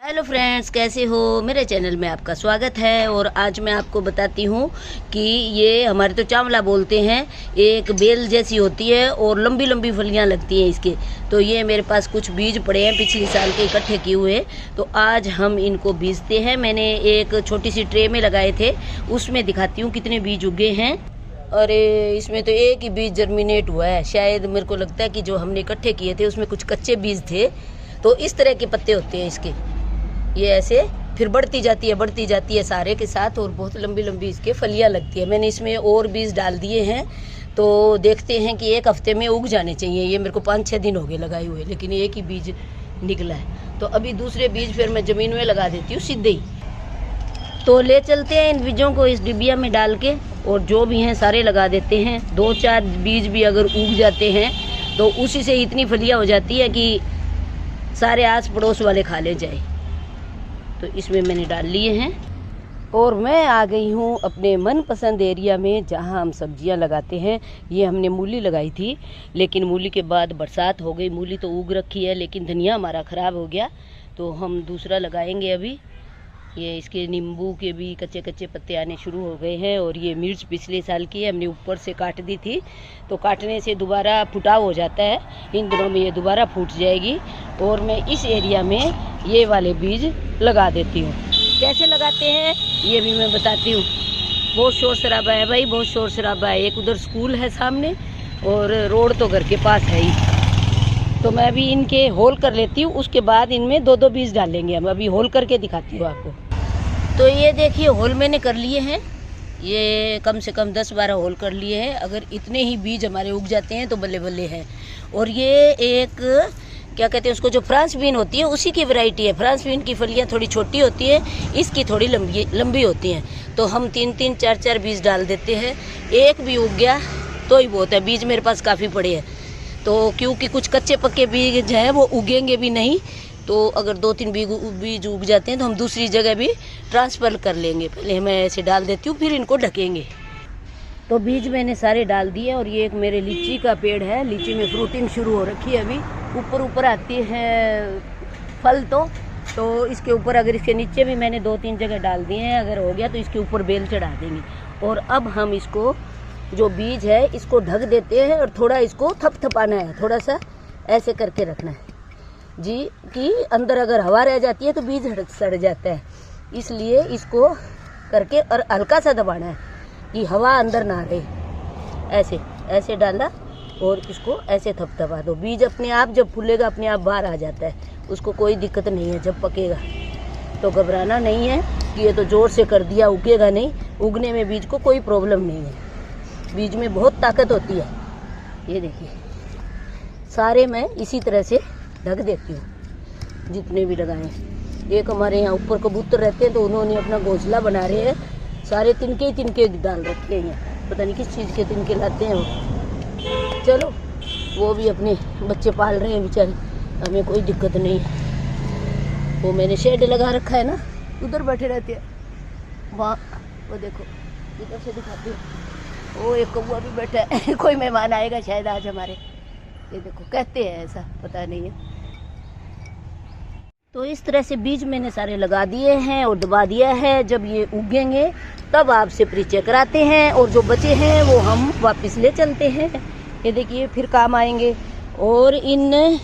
Hello friends, कैसे हो। मेरे चैनल में आपका स्वागत है। और आज मैं आपको बताती हूँ कि ये हमारे तो चावला बोलते हैं, एक बेल जैसी होती है और लंबी लंबी फलियाँ लगती हैं इसके। तो ये मेरे पास कुछ बीज पड़े हैं पिछले साल के इकट्ठे किए हुए, तो आज हम इनको बीजते हैं। मैंने एक छोटी सी ट्रे में लगाए थे, उसमें दिखाती हूँ कितने बीज उगे हैं। अरे इसमें तो एक ही बीज जर्मिनेट हुआ है। शायद मेरे को लगता है कि जो हमने इकट्ठे किए थे उसमें कुछ कच्चे बीज थे। तो इस तरह के पत्ते होते हैं इसके। ये ऐसे फिर बढ़ती जाती है सारे के साथ, और बहुत लंबी लंबी इसके फलियां लगती है। मैंने इसमें और बीज डाल दिए हैं, तो देखते हैं कि एक हफ्ते में उग जाने चाहिए। ये मेरे को 5-6 दिन हो गए लगाए हुए, लेकिन एक ही बीज निकला है। तो अभी दूसरे बीज फिर मैं ज़मीन में लगा देती हूँ सीधे ही। तो ले चलते हैं इन बीजों को इस डिबिया में डाल के, और जो भी हैं सारे लगा देते हैं। 2-4 बीज भी अगर उग जाते हैं तो उसी से इतनी फलियाँ हो जाती है कि सारे आस पड़ोस वाले खा ले जाए। तो इसमें मैंने डाल लिए हैं, और मैं आ गई हूँ अपने मनपसंद एरिया में जहाँ हम सब्जियाँ लगाते हैं। ये हमने मूली लगाई थी, लेकिन मूली के बाद बरसात हो गई। मूली तो उग रखी है, लेकिन धनिया हमारा ख़राब हो गया, तो हम दूसरा लगाएंगे अभी। ये इसके नींबू के भी कच्चे कच्चे पत्ते आने शुरू हो गए हैं। और ये मिर्च पिछले साल की है, हमने ऊपर से काट दी थी, तो काटने से दोबारा फुटाव हो जाता है। इन दिनों में ये दोबारा फूट जाएगी। और मैं इस एरिया में ये वाले बीज लगा देती हूँ। कैसे लगाते हैं ये भी मैं बताती हूँ। बहुत शोर शराबा है भाई, बहुत शोर शराबा है। एक उधर स्कूल है सामने, और रोड तो घर के पास है ही। तो मैं अभी इनके होल कर लेती हूँ, उसके बाद इनमें 2-2 बीज डालेंगे हम। अभी होल करके दिखाती हूँ आपको। तो ये देखिए होल मैंने कर लिए हैं। ये कम से कम 10-12 होल कर लिए हैं। अगर इतने ही बीज हमारे उग जाते हैं तो बल्ले बल्ले हैं। और ये एक क्या कहते हैं उसको, जो फ्रांस बीन होती है उसी की वैरायटी है। फ्रांस बीन की फलियाँ थोड़ी छोटी होती है, इसकी थोड़ी लंबी होती हैं। तो हम 3-3, 4-4 बीज डाल देते हैं। एक भी उग गया तो ही बहुत है। बीज मेरे पास काफ़ी पड़े हैं, तो क्योंकि कुछ कच्चे पक्के बीज हैं वो उगेंगे भी नहीं। तो अगर 2-3 बीज उग जाते हैं तो हम दूसरी जगह भी ट्रांसफ़र कर लेंगे। पहले मैं ऐसे डाल देती हूँ, फिर इनको ढकेंगे। तो बीज मैंने सारे डाल दिए। और ये एक मेरे लीची का पेड़ है, लीची में फ्रूटिंग शुरू हो रखी है। अभी ऊपर आती है फल। तो इसके ऊपर, अगर इसके नीचे भी मैंने 2-3 जगह डाल दिए हैं, अगर हो गया तो इसके ऊपर बेल चढ़ा देंगे। और अब हम इसको, जो बीज है इसको ढक देते हैं, और थोड़ा इसको थपथपाना है, थोड़ा सा ऐसे करके रखना है जी, कि अंदर अगर हवा रह जाती है तो बीज सड़ जाता है। इसलिए इसको करके और हल्का सा दबाना है कि हवा अंदर ना रहे। ऐसे ऐसे डाला और इसको ऐसे थपथपा दो। बीज अपने आप जब फूलेगा अपने आप बाहर आ जाता है, उसको कोई दिक्कत नहीं है। जब पकेगा तो घबराना नहीं है कि ये तो ज़ोर से कर दिया उगेगा नहीं। उगने में बीज को कोई प्रॉब्लम नहीं है। बीज में बहुत ताकत होती है। ये देखिए सारे मैं इसी तरह से ढक देती हूँ, जितने भी लगाए। एक हमारे यहाँ ऊपर कबूतर रहते हैं, तो उन्होंने अपना घोंसला बना रहे हैं। सारे तिनके ही तिनके डाल रखे हैं, पता नहीं किस चीज़ के तिनके लाते हैं वो। चलो, वो भी अपने बच्चे पाल रहे हैं बेचारे, हमें कोई दिक्कत नहीं है। वो मैंने शेड लगा रखा है ना, उधर बैठे रहते हैं। वहाँ वो देखो, इधर से दिखाती हूँ। वो एक कौवा भी बैठा है। कोई मेहमान आएगा शायद आज हमारे। ये देखो, कहते हैं ऐसा, पता नहीं है। तो इस तरह से बीज मैंने सारे लगा दिए हैं और दबा दिया है। जब ये उगेंगे तब आपसे परिचय कराते हैं, और जो बचे हैं वो हम वापस ले चलते हैं। ये देखिए फिर काम आएंगे। और इन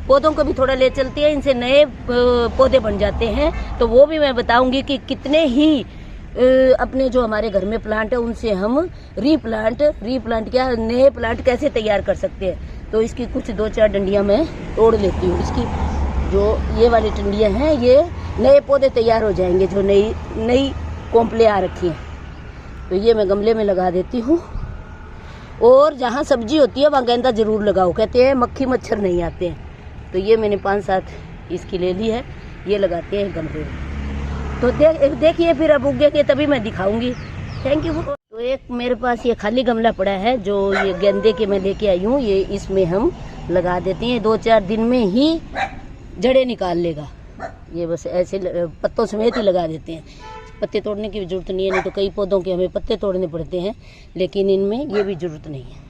पौधों को भी थोड़ा ले चलते हैं, इनसे नए पौधे बन जाते हैं। तो वो भी मैं बताऊंगी कि कितने ही अपने जो हमारे घर में प्लांट है उनसे हम रीप्लांट क्या नए प्लांट कैसे तैयार कर सकते हैं। तो इसकी कुछ 2-4 डंडियाँ मैं तोड़ लेती हूँ। इसकी जो ये वाली डंडियाँ हैं, ये नए पौधे तैयार हो जाएंगे, जो नई कोंपले आ रखी हैं। तो ये मैं गमले में लगा देती हूँ। और जहाँ सब्जी होती है वहाँ गेंदा ज़रूर लगाओ, कहते हैं मक्खी मच्छर नहीं आते हैं। तो ये मैंने 5-7 इसकी ले ली है, ये लगाते हैं गमले में। तो देखिए फिर अब उगेंगे तभी मैं दिखाऊंगी। Thank you. तो एक मेरे पास ये खाली गमला पड़ा है, जो ये गेंदे के मैं लेके आई हूँ। ये इसमें हम लगा देते हैं, 2-4 दिन में ही जड़ें निकाल लेगा। ये बस ऐसे पत्तों समेत ही लगा देते हैं। पत्ते तोड़ने की जरूरत नहीं है, नहीं तो कई पौधों के हमें पत्ते तोड़ने पड़ते हैं, लेकिन इनमें ये भी जरूरत नहीं है।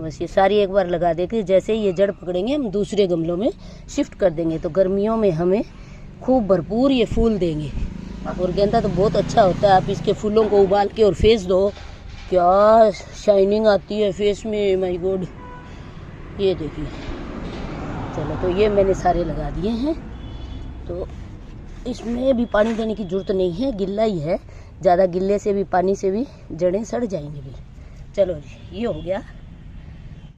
बस ये सारी एक बार लगा देके जैसे ही ये जड़ पकड़ेंगे हम दूसरे गमलों में शिफ्ट कर देंगे। तो गर्मियों में हमें खूब भरपूर ये फूल देंगे। और गेंदा तो बहुत अच्छा होता है, आप इसके फूलों को उबाल के और फेस दो, क्या शाइनिंग आती है फेस में, माय गॉड। ये देखिए। चलो तो ये मैंने सारे लगा दिए हैं, तो इसमें भी पानी देने की ज़रूरत नहीं है, गिल्ला ही है। ज़्यादा गिल्ले से भी, पानी से भी जड़ें सड़ जाएंगी भी। चलो जी, ये हो गया।